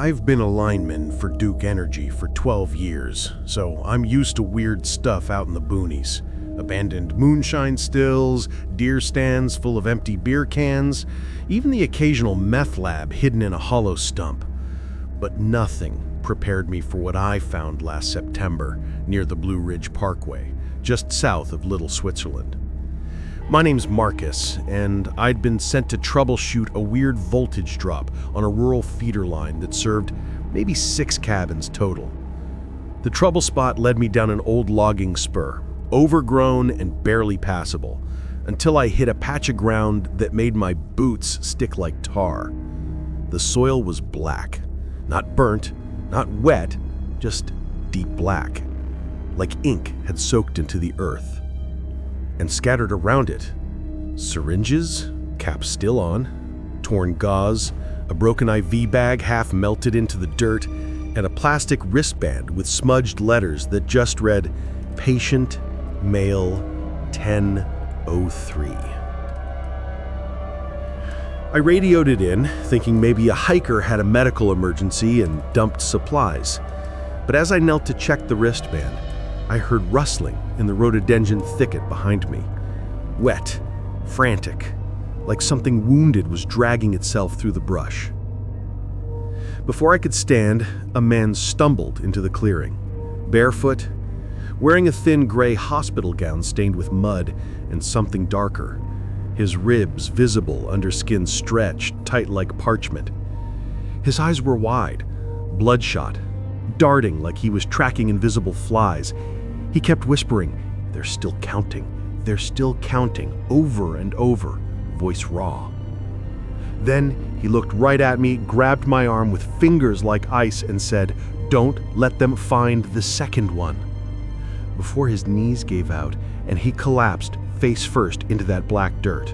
I've been a lineman for Duke Energy for 12 years, so I'm used to weird stuff out in the boonies. Abandoned moonshine stills, deer stands full of empty beer cans, even the occasional meth lab hidden in a hollow stump. But nothing prepared me for what I found last September near the Blue Ridge Parkway, just south of Little Switzerland. My name's Marcus, and I'd been sent to troubleshoot a weird voltage drop on a rural feeder line that served maybe 6 cabins total. The trouble spot led me down an old logging spur, overgrown and barely passable, until I hit a patch of ground that made my boots stick like tar. The soil was black, not burnt, not wet, just deep black, like ink had soaked into the earth. And scattered around it, syringes, cap still on, torn gauze, a broken IV bag half melted into the dirt, and a plastic wristband with smudged letters that just read, "Patient Male 1003. I radioed it in, thinking maybe a hiker had a medical emergency and dumped supplies. But as I knelt to check the wristband, I heard rustling in the rhododendron thicket behind me. Wet, frantic, like something wounded was dragging itself through the brush. Before I could stand, a man stumbled into the clearing, barefoot, wearing a thin gray hospital gown stained with mud and something darker, his ribs visible under skin stretched tight like parchment. His eyes were wide, bloodshot, darting like he was tracking invisible flies. He kept whispering, "They're still counting, they're still counting," over and over, voice raw. Then he looked right at me, grabbed my arm with fingers like ice and said, "Don't let them find the second one," before his knees gave out and he collapsed face first into that black dirt.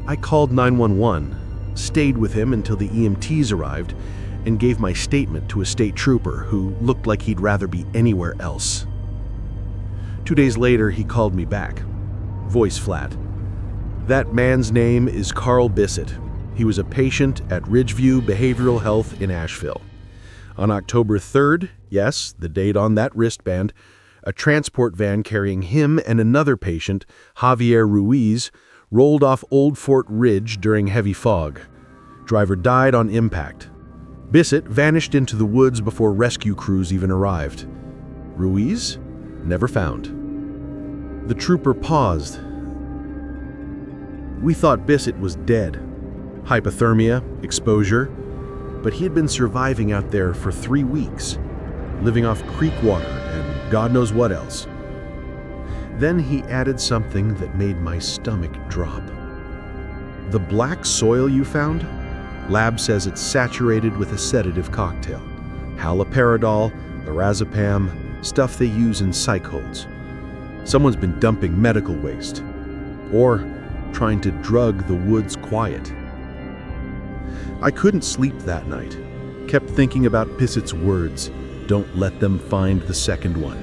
I called 911, stayed with him until the EMTs arrived, and gave my statement to a state trooper who looked like he'd rather be anywhere else. 2 days later, he called me back, voice flat. "That man's name is Carl Bissett. He was a patient at Ridgeview Behavioral Health in Asheville. On October 3rd, yes, the date on that wristband, a transport van carrying him and another patient, Javier Ruiz, rolled off Old Fort Ridge during heavy fog. Driver died on impact. Bissett vanished into the woods before rescue crews even arrived. Ruiz? Never found." The trooper paused. "We thought Bissett was dead. Hypothermia, exposure, but he had been surviving out there for 3 weeks, living off creek water and God knows what else." Then he added something that made my stomach drop. "The black soil you found? Lab says it's saturated with a sedative cocktail. Haloperidol, lorazepam, stuff they use in psych holds. Someone's been dumping medical waste. Or trying to drug the woods quiet." I couldn't sleep that night. Kept thinking about Bissett's words, "Don't let them find the second one."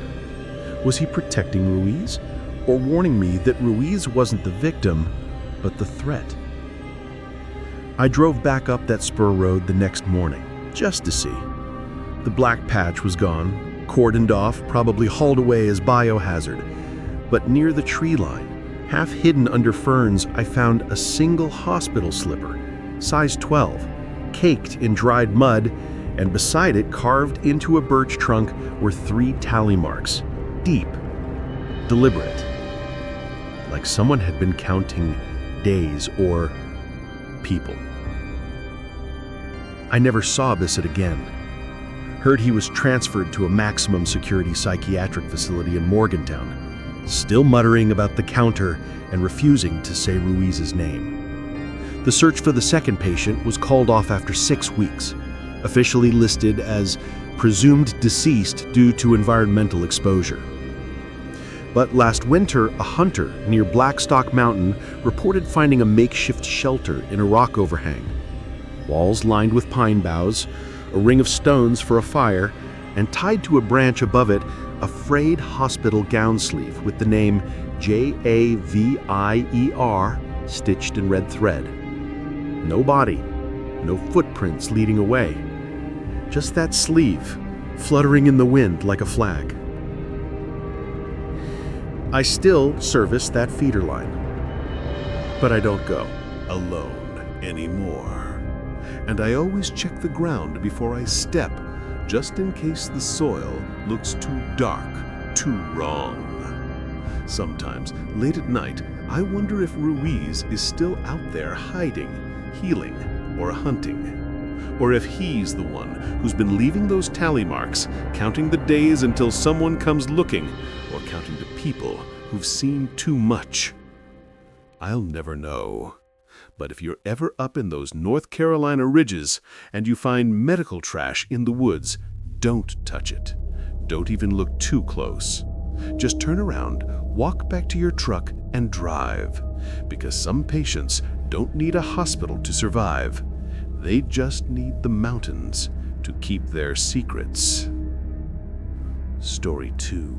Was he protecting Ruiz? Or warning me that Ruiz wasn't the victim, but the threat? I drove back up that spur road the next morning, just to see. The black patch was gone, cordoned off, probably hauled away as biohazard. But near the tree line, half hidden under ferns, I found a single hospital slipper, size 12, caked in dried mud, and beside it, carved into a birch trunk, were 3 tally marks, deep, deliberate, like someone had been counting days or people. I never saw Bissett again. Heard he was transferred to a maximum security psychiatric facility in Morgantown, still muttering about the counter and refusing to say Ruiz's name. The search for the second patient was called off after 6 weeks, officially listed as presumed deceased due to environmental exposure. But last winter, a hunter near Blackstock Mountain reported finding a makeshift shelter in a rock overhang. Walls lined with pine boughs, a ring of stones for a fire, and tied to a branch above it, a frayed hospital gown sleeve with the name Javier stitched in red thread. No body, no footprints leading away. Just that sleeve, fluttering in the wind like a flag. I still service that feeder line, but I don't go alone anymore. And I always check the ground before I step, just in case the soil looks too dark, too wrong. Sometimes, late at night, I wonder if Ruiz is still out there hiding, healing, or hunting. Or if he's the one who's been leaving those tally marks, counting the days until someone comes looking, or counting the people who've seen too much. I'll never know. But if you're ever up in those North Carolina ridges and you find medical trash in the woods, don't touch it. Don't even look too close. Just turn around, walk back to your truck, and drive. Because some patients don't need a hospital to survive. They just need the mountains to keep their secrets. Story 2.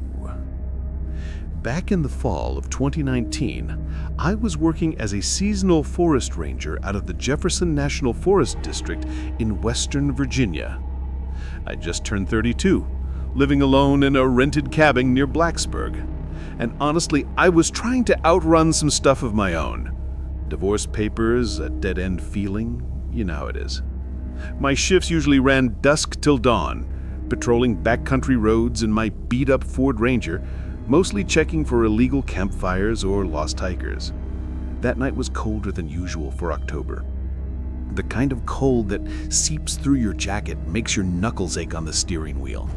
Back in the fall of 2019, I was working as a seasonal forest ranger out of the Jefferson National Forest District in Western Virginia. I just turned 32, living alone in a rented cabin near Blacksburg. And honestly, I was trying to outrun some stuff of my own. Divorce papers, a dead-end feeling, you know how it is. My shifts usually ran dusk till dawn, patrolling backcountry roads in my beat-up Ford Ranger, mostly checking for illegal campfires or lost hikers. That night was colder than usual for October. The kind of cold that seeps through your jacket, makes your knuckles ache on the steering wheel.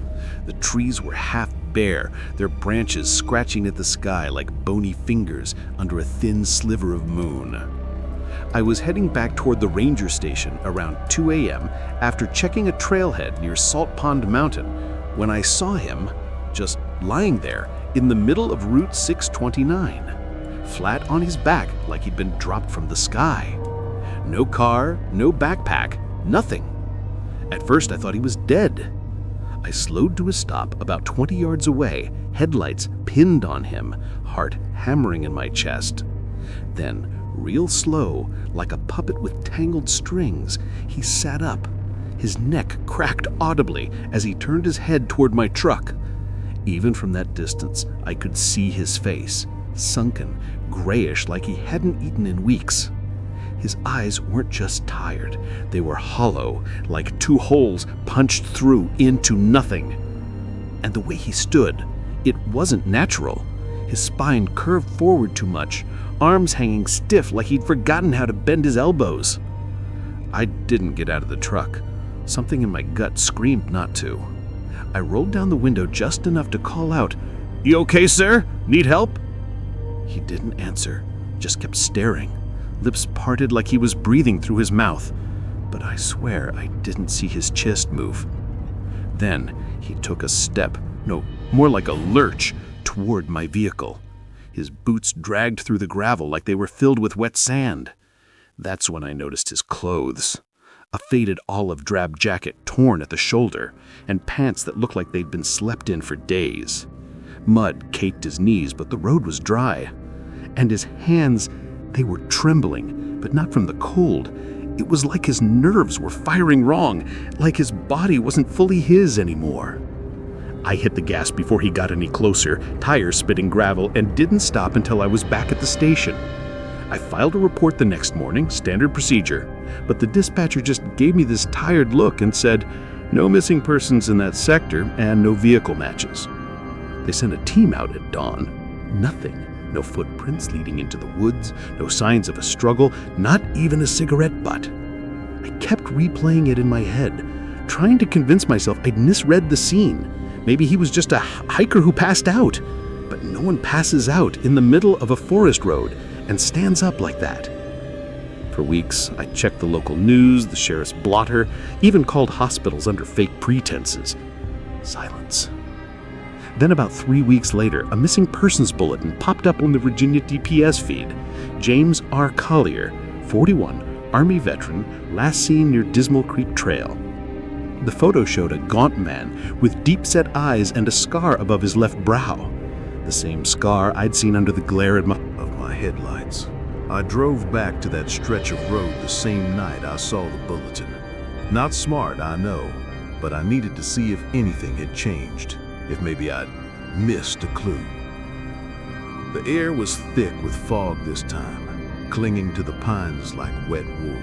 The trees were half bare, their branches scratching at the sky like bony fingers under a thin sliver of moon. I was heading back toward the ranger station around 2 a.m. after checking a trailhead near Salt Pond Mountain when I saw him just lying there in the middle of Route 629, flat on his back like he'd been dropped from the sky. No car, no backpack, nothing. At first I thought he was dead. I slowed to a stop about 20 yards away, headlights pinned on him, heart hammering in my chest. Then, real slow, like a puppet with tangled strings, he sat up. His neck cracked audibly as he turned his head toward my truck. Even from that distance, I could see his face, sunken, grayish like he hadn't eaten in weeks. His eyes weren't just tired, they were hollow, like two holes punched through into nothing. And the way he stood, it wasn't natural. His spine curved forward too much, arms hanging stiff like he'd forgotten how to bend his elbows. I didn't get out of the truck. Something in my gut screamed not to. I rolled down the window just enough to call out, "You okay, sir? Need help?" He didn't answer, just kept staring, lips parted like he was breathing through his mouth. But I swear I didn't see his chest move. Then he took a step, no, more like a lurch, toward my vehicle. His boots dragged through the gravel like they were filled with wet sand. That's when I noticed his clothes. A faded olive drab jacket torn at the shoulder, and pants that looked like they'd been slept in for days. Mud caked his knees, but the road was dry. And his hands, they were trembling, but not from the cold. It was like his nerves were firing wrong, like his body wasn't fully his anymore. I hit the gas before he got any closer, tires spitting gravel, and didn't stop until I was back at the station. I filed a report the next morning, standard procedure, but the dispatcher just gave me this tired look and said, "No missing persons in that sector and no vehicle matches." They sent a team out at dawn. Nothing. No footprints leading into the woods, no signs of a struggle, not even a cigarette butt. I kept replaying it in my head, trying to convince myself I'd misread the scene. Maybe he was just a hiker who passed out. But no one passes out in the middle of a forest road and stands up like that. For weeks, I checked the local news, the sheriff's blotter, even called hospitals under fake pretenses. Silence. Then about 3 weeks later, a missing persons bulletin popped up on the Virginia DPS feed. James R. Collier, 41, Army veteran, last seen near Dismal Creek Trail. The photo showed a gaunt man with deep-set eyes and a scar above his left brow. The same scar I'd seen under the glare of my headlights. I drove back to that stretch of road the same night I saw the bulletin. Not smart, I know, but I needed to see if anything had changed, if maybe I'd missed a clue. The air was thick with fog this time, clinging to the pines like wet wool.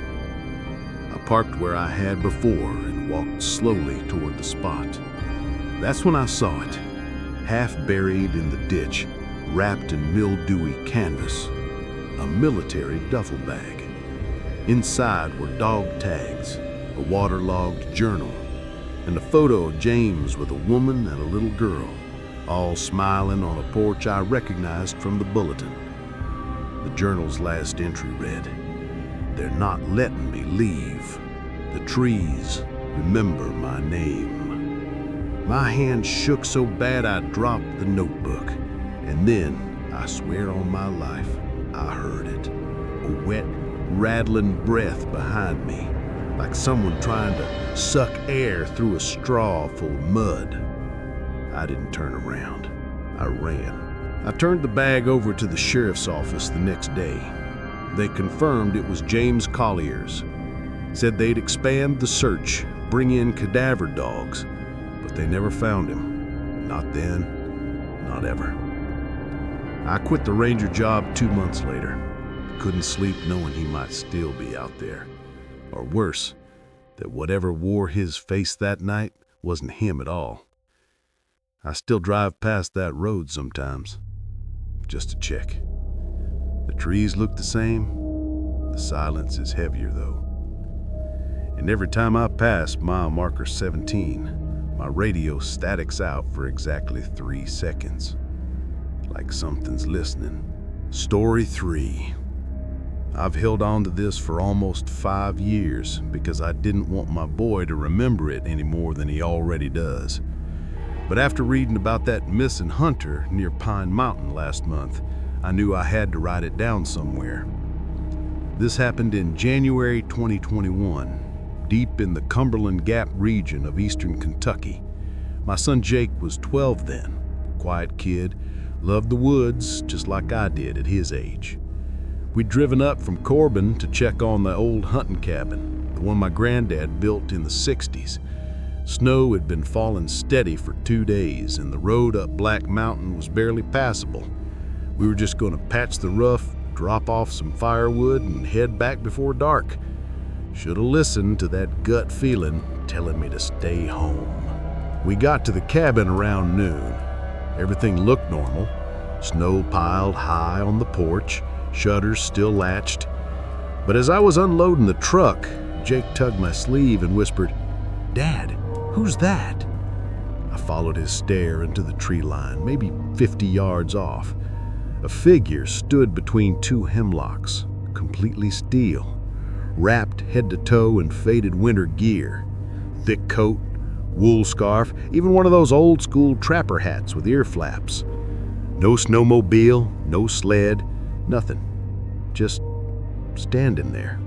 I parked where I had before and walked slowly toward the spot. That's when I saw it, half buried in the ditch, wrapped in mildewy canvas, a military duffel bag. Inside were dog tags, a waterlogged journal, and a photo of James with a woman and a little girl, all smiling on a porch I recognized from the bulletin. The journal's last entry read, "They're not letting me leave. The trees remember my name." My hand shook so bad I dropped the notebook, and then, I swear on my life, I heard it. A wet, rattling breath behind me, like someone trying to suck air through a straw full of mud. I didn't turn around. I ran. I turned the bag over to the sheriff's office the next day. They confirmed it was James Collier's. Said they'd expand the search, bring in cadaver dogs, but they never found him. Not then, not ever. I quit the ranger job 2 months later. Couldn't sleep knowing he might still be out there. Or worse, that whatever wore his face that night wasn't him at all. I still drive past that road sometimes, just to check. The trees look the same. The silence is heavier though. And every time I pass mile marker 17, my radio statics out for exactly 3 seconds. Like something's listening. Story 3. I've held on to this for almost 5 years because I didn't want my boy to remember it any more than he already does. But after reading about that missing hunter near Pine Mountain last month, I knew I had to write it down somewhere. This happened in January 2021, deep in the Cumberland Gap region of eastern Kentucky. My son Jake was 12 then, quiet kid, loved the woods just like I did at his age. We'd driven up from Corbin to check on the old hunting cabin, the one my granddad built in the 60s. Snow had been falling steady for 2 days, and the road up Black Mountain was barely passable. We were just going to patch the rough, drop off some firewood, and head back before dark. Should have listened to that gut feeling telling me to stay home. We got to the cabin around noon. Everything looked normal. Snow piled high on the porch, shutters still latched. But as I was unloading the truck, Jake tugged my sleeve and whispered, "Dad, who's that?" I followed his stare into the tree line, maybe 50 yards off. A figure stood between 2 hemlocks, completely steel, wrapped head to toe in faded winter gear. Thick coat, wool scarf, even one of those old school trapper hats with ear flaps. No snowmobile, no sled, nothing. Just standing there.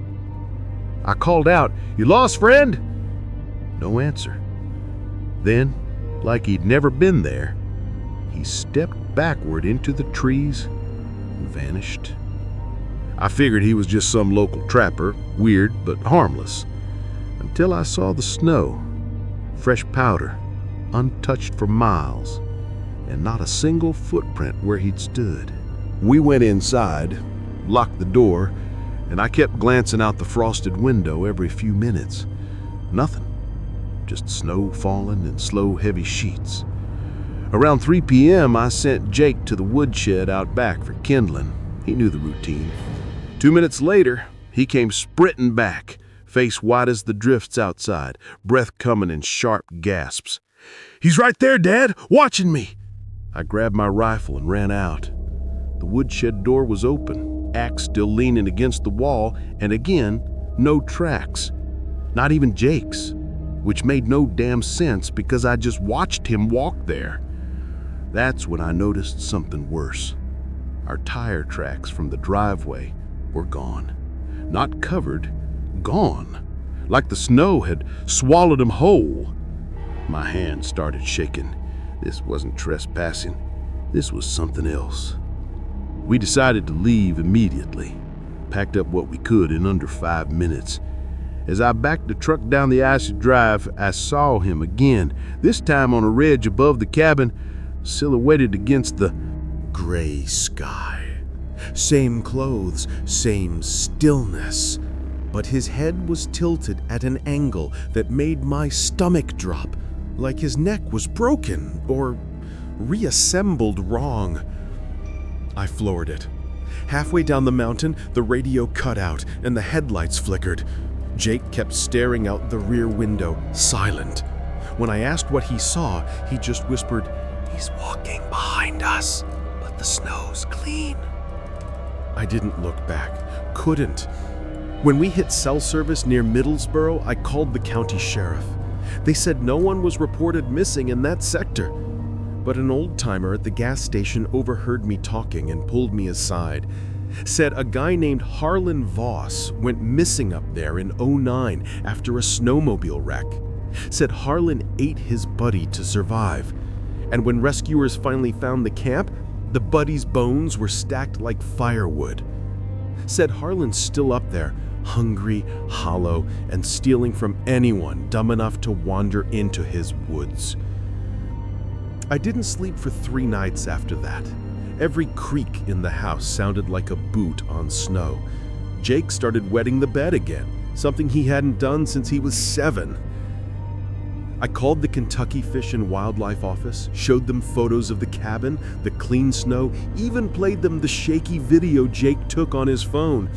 I called out, "You lost, friend?" No answer. Then, like he'd never been there, he stepped backward into the trees and vanished. I figured he was just some local trapper, weird but harmless, until I saw the snow, fresh powder, untouched for miles, and not a single footprint where he'd stood. We went inside, locked the door, and I kept glancing out the frosted window every few minutes. Nothing. Just snow falling in slow, heavy sheets. Around 3 p.m., I sent Jake to the woodshed out back for kindling. He knew the routine. 2 minutes later, he came sprinting back, face white as the drifts outside, breath coming in sharp gasps. "He's right there, Dad, watching me!" I grabbed my rifle and ran out. The woodshed door was open, axe still leaning against the wall, and again, no tracks. Not even Jake's, which made no damn sense because I just watched him walk there. That's when I noticed something worse. Our tire tracks from the driveway were gone. Not covered, gone. Like the snow had swallowed them whole. My hand started shaking. This wasn't trespassing. This was something else. We decided to leave immediately. packed up what we could in under 5 minutes. As I backed the truck down the icy drive, I saw him again, this time on a ridge above the cabin, silhouetted against the gray sky. Same clothes, same stillness, but his head was tilted at an angle that made my stomach drop, like his neck was broken or reassembled wrong. I floored it. Halfway down the mountain, the radio cut out and the headlights flickered. Jake kept staring out the rear window, silent. When I asked what he saw, he just whispered, "He's walking behind us, but the snow's clean." I didn't look back, couldn't. When we hit cell service near Middlesboro, I called the county sheriff. They said no one was reported missing in that sector. But an old-timer at the gas station overheard me talking and pulled me aside. Said a guy named Harlan Voss went missing up there in '09 after a snowmobile wreck. Said Harlan ate his buddy to survive. And when rescuers finally found the camp, the buddy's bones were stacked like firewood. Said Harlan's still up there, hungry, hollow, and stealing from anyone dumb enough to wander into his woods. I didn't sleep for 3 nights after that. Every creak in the house sounded like a boot on snow. Jake started wetting the bed again, something he hadn't done since he was 7. I called the Kentucky Fish and Wildlife office, showed them photos of the cabin, the clean snow, even played them the shaky video Jake took on his phone.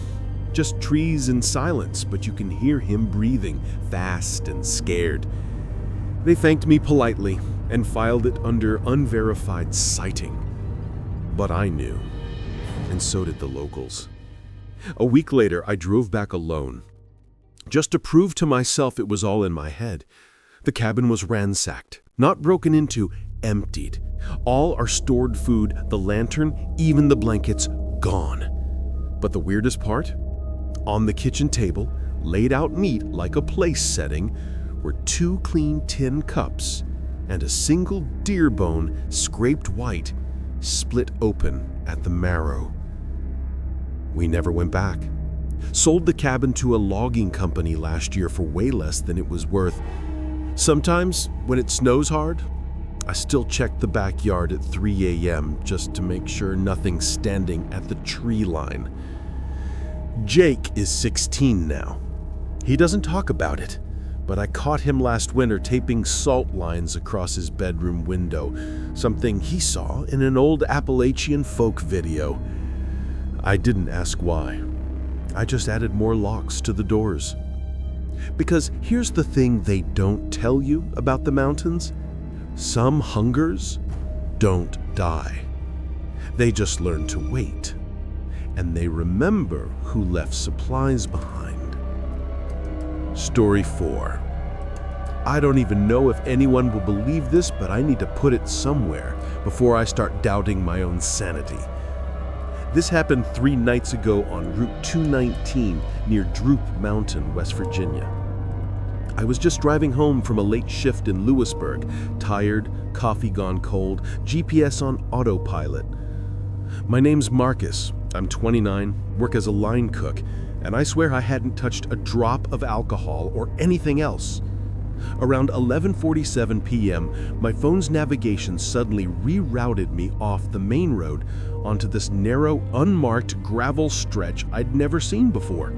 Just trees and silence, but you can hear him breathing, fast and scared. They thanked me politely and filed it under unverified sighting. But I knew, and so did the locals. A week later, I drove back alone, just to prove to myself it was all in my head. The cabin was ransacked, not broken into, emptied. All our stored food, the lantern, even the blankets, gone. But the weirdest part? On the kitchen table, laid out neat like a place setting, were 2 clean tin cups and a single deer bone, scraped white, split open at the marrow. We never went back. Sold the cabin to a logging company last year for way less than it was worth. Sometimes, when it snows hard, I still check the backyard at 3 a.m. just to make sure nothing's standing at the tree line. Jake is 16 now. He doesn't talk about it, but I caught him last winter taping salt lines across his bedroom window, something he saw in an old Appalachian folk video. I didn't ask why. I just added more locks to the doors. Because here's the thing they don't tell you about the mountains. Some hungers don't die. They just learn to wait. And they remember who left supplies behind. Story 4. I don't even know if anyone will believe this, but I need to put it somewhere before I start doubting my own sanity. This happened 3 nights ago on Route 219 near Droop Mountain, West Virginia. I was just driving home from a late shift in Lewisburg, tired, coffee gone cold, GPS on autopilot. My name's Marcus. I'm 29, work as a line cook, and I swear I hadn't touched a drop of alcohol or anything else. Around 11:47 p.m., my phone's navigation suddenly rerouted me off the main road onto this narrow, unmarked gravel stretch I'd never seen before.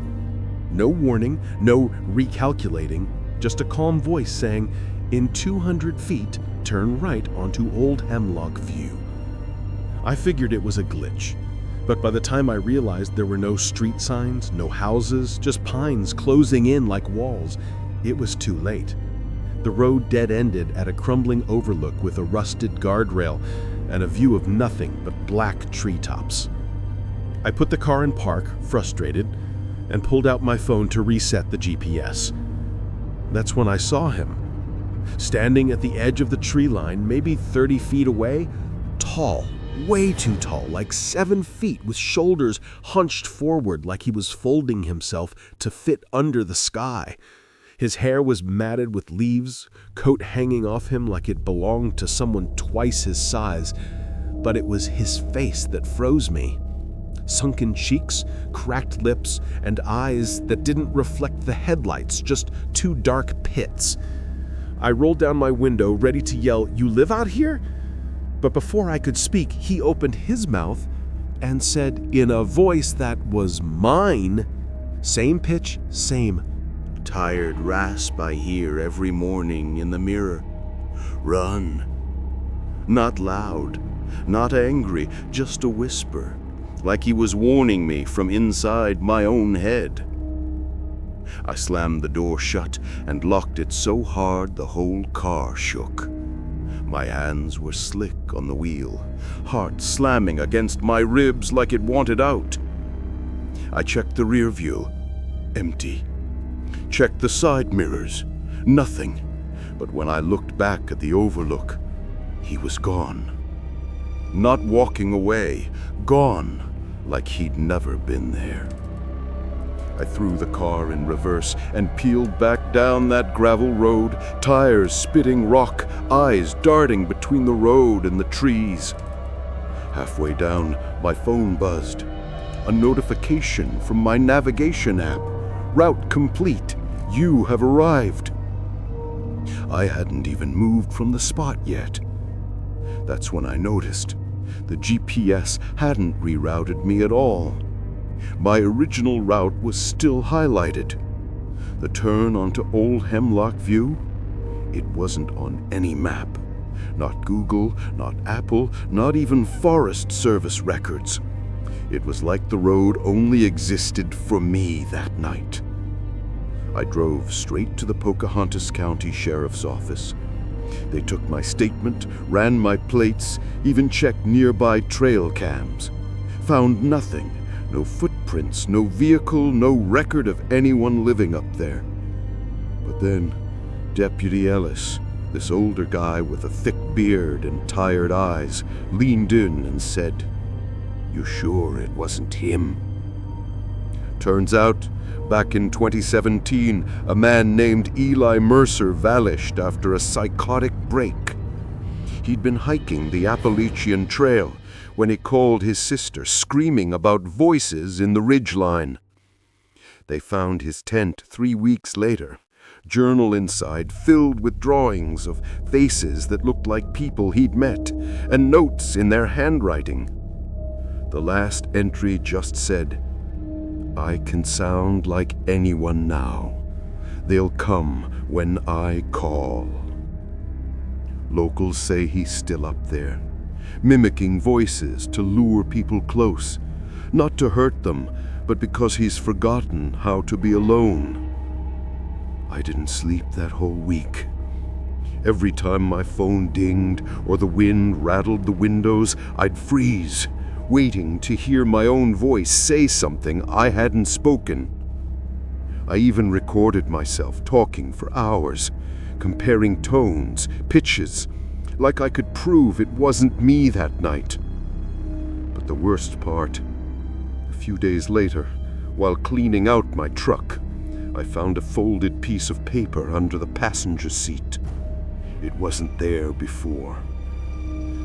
No warning, no recalculating, just a calm voice saying, "In 200 feet, turn right onto Old Hemlock View." I figured it was a glitch, but by the time I realized there were no street signs, no houses, just pines closing in like walls, it was too late. The road dead-ended at a crumbling overlook with a rusted guardrail and a view of nothing but black treetops. I put the car in park, frustrated, and pulled out my phone to reset the GPS. That's when I saw him. Standing at the edge of the tree line, maybe 30 feet away, tall, way too tall, like 7 feet, with shoulders hunched forward like he was folding himself to fit under the sky. His hair was matted with leaves, coat hanging off him like it belonged to someone twice his size, but it was his face that froze me. sunken cheeks, cracked lips, and eyes that didn't reflect the headlights, just two dark pits. I rolled down my window, ready to yell, "You live out here?" But before I could speak, he opened his mouth and said in a voice that was mine, same pitch, same Tired rasp I hear every morning in the mirror. Run. Not loud, not angry, just a whisper, like he was warning me from inside my own head. I slammed the door shut and locked it so hard the whole car shook. My hands were slick on the wheel, heart slamming against my ribs like it wanted out. I checked the rear view, empty. Checked the side mirrors, nothing. But when I looked back at the overlook, he was gone. Not walking away, gone, like he'd never been there. I threw the car in reverse and peeled back down that gravel road, tires spitting rock, eyes darting between the road and the trees. Halfway down, my phone buzzed. A notification from my navigation app. Route complete. You have arrived. I hadn't even moved from the spot yet. That's when I noticed. The GPS hadn't rerouted me at all. My original route was still highlighted. The turn onto Old Hemlock View? It wasn't on any map. Not Google, not Apple, not even Forest Service records. It was like the road only existed for me that night. I drove straight to the Pocahontas County Sheriff's Office. They took my statement, ran my plates, even checked nearby trail cams. Found nothing. No footprints, no vehicle, no record of anyone living up there. But then, Deputy Ellis, this older guy with a thick beard and tired eyes, leaned in and said, "You sure it wasn't him?" Turns out, back in 2017, a man named Eli Mercer vanished after a psychotic break. He'd been hiking the Appalachian Trail when he called his sister, screaming about voices in the ridgeline. They found his tent 3 weeks later, journal inside filled with drawings of faces that looked like people he'd met, and notes in their handwriting. The last entry just said, "I can sound like anyone now. They'll come when I call." Locals say he's still up there, mimicking voices to lure people close, not to hurt them, but because he's forgotten how to be alone. I didn't sleep that whole week. Every time my phone dinged or the wind rattled the windows, I'd freeze, waiting to hear my own voice say something I hadn't spoken. I even recorded myself talking for hours, comparing tones, pitches, like I could prove it wasn't me that night. But the worst part, a few days later, while cleaning out my truck, I found a folded piece of paper under the passenger seat. It wasn't there before.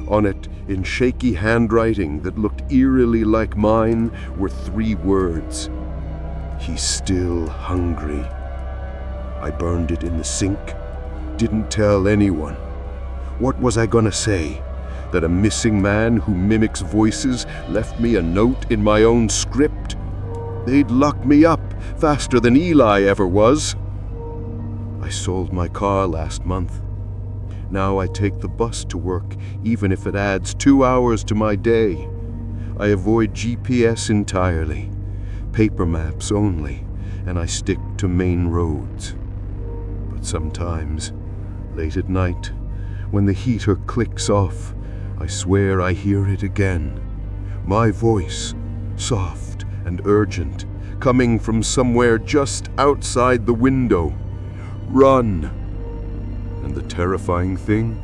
On it, in shaky handwriting that looked eerily like mine, were 3 words. "He's still hungry." I burned it in the sink, didn't tell anyone. What was I gonna say? That a missing man who mimics voices left me a note in my own script? They'd lock me up faster than Eli ever was. I sold my car last month. Now I take the bus to work, even if it adds 2 hours to my day. I avoid GPS entirely, paper maps only, and I stick to main roads. But sometimes, late at night, when the heater clicks off, I swear I hear it again. My voice, soft and urgent, coming from somewhere just outside the window. "Run!" And the terrifying thing?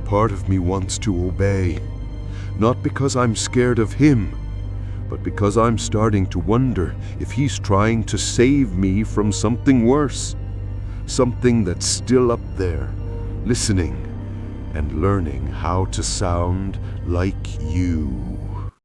Part of me wants to obey. Not because I'm scared of him, but because I'm starting to wonder if he's trying to save me from something worse. Something that's still up there, listening and learning how to sound like you.